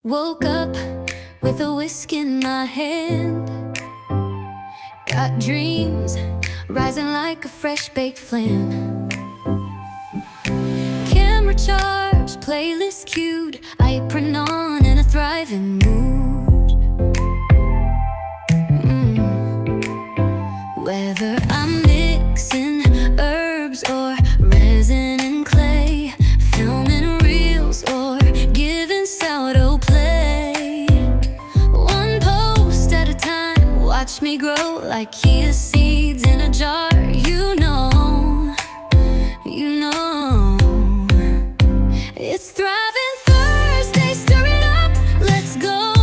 Woke up with a whisk in my hand. Got dreams rising like a fresh baked flan. Camera charged, playlist cued, apron on in a thriving mood. Whether I'm mixing herbs or resin and clay, filming reels or giving sourdough play. One post at a time, watch me grow like chia seeds in a jar. It's Thriving Thursday, stir it up, let's go.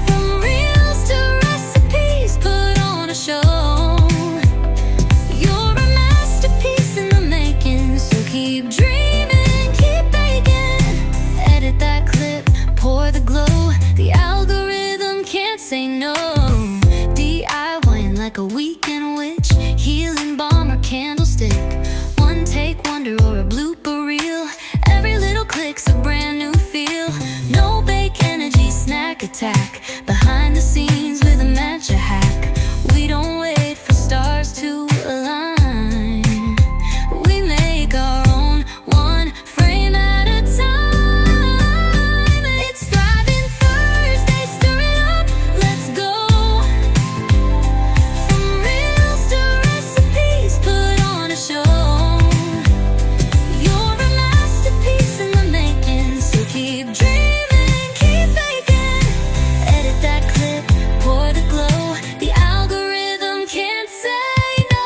From reels to recipes, put on a show. You're a masterpiece in the making, so keep dreaming, keep baking. Edit that clip, pour the glow, the algorithm can't say no. DIYing like a weekend witch, healing balm or candlestick. One take wonder or a blooper reel, every little click's a brand new feel. No bake energy snack attack, behind the scenes with a matcha hack. We don't wait for stars to align, we make our own, one frame at a time. It's Thriving Thursday, stir it up, let's go. From reels to recipes, put on a show. Keep dreaming, keep baking. Edit that clip, pour the glow, the algorithm can't say no.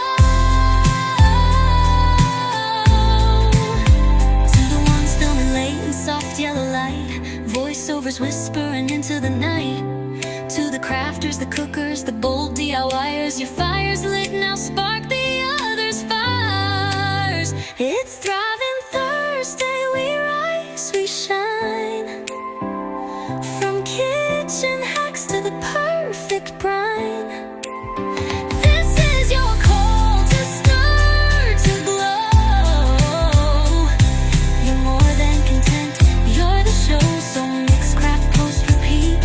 To the ones filming late in soft yellow light, voiceovers whispering into the night. To the crafters, the cookers, the bold DIYers, your fire's lit, now spark the others' fires. It's Thriving Thursday, we rise, we shine. From kitchen hacks to the perfect brine. This is your call to stir, to glow. You're more than content, you're the show. So mix, craft, post, repeat.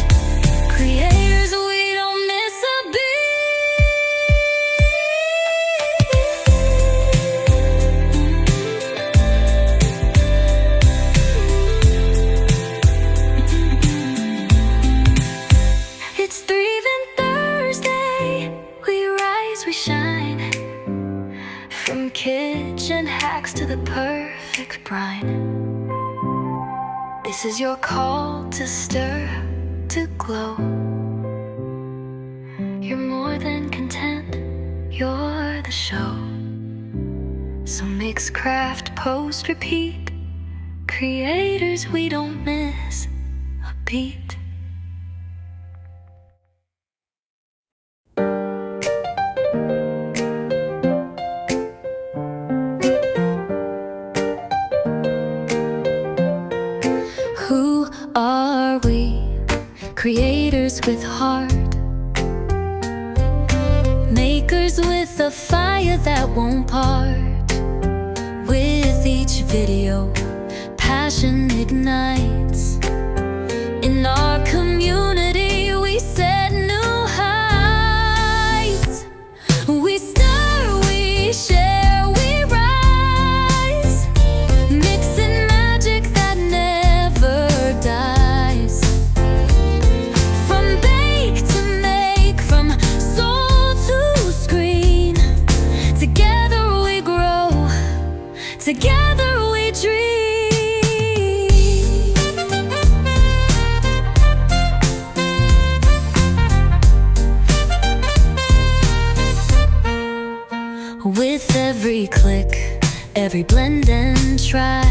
Creators, we don't miss a It's Thriving Thursday, we rise, we shine. From kitchen hacks to the perfect brine. This is your call to stir, to glow. You're more than content, you're the show. So mix, craft, post, repeat. Creators, we don't miss a beat. Who are we? Creators with heart, makers with a fire that won't part. With each video, passion ignites. In our community, we set new heights. We stir, we share, we rise, mixing magic that never dies. From bake to make, from soul to screen, together we grow, together we dream. With every click, every blend and try,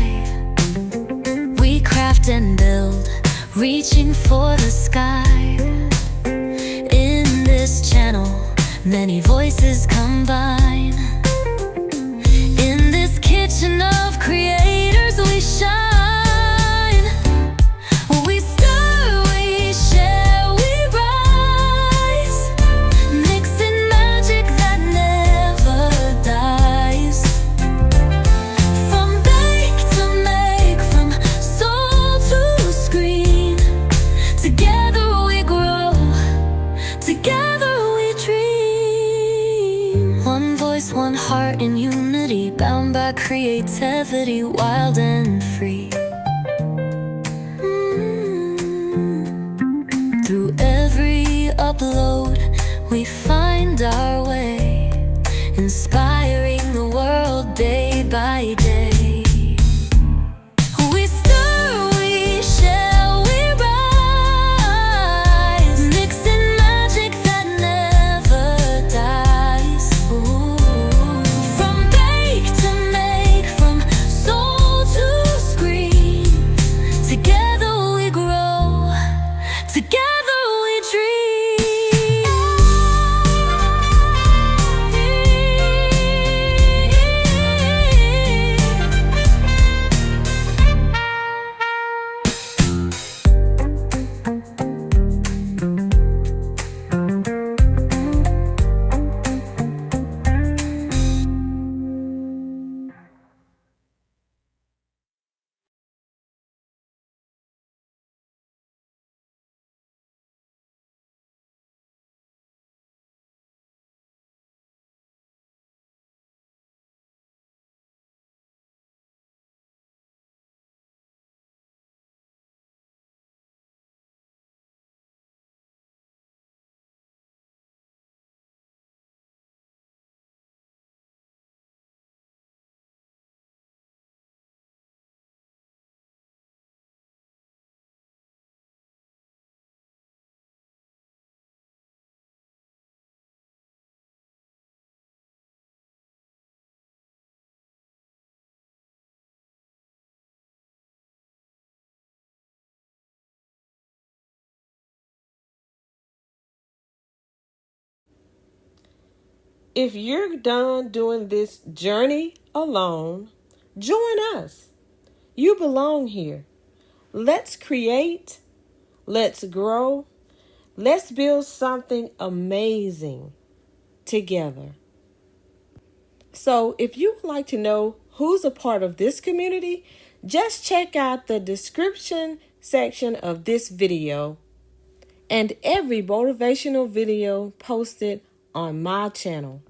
we craft and build, reaching for the sky. In this channel, many voices combine. In this kitchen of creators, we shine. We stir, we share, we rise, mixing magic that never dies. From bake to make, from soul to screen, in unity, bound by creativity, wild and free. Through every upload, we find our way, inspiring the world day by day. We stir, we share, we rise, mixing magic that never dies. Ooh. From bake to make, from soul to screen, together we grow, together we dream. If you're done doing this journey alone, join us. You belong here. Let's create, let's grow, let's build something amazing together. So, if you would like to know who's a part of this community, just check out the description section of this video and every motivational video posted on my channel.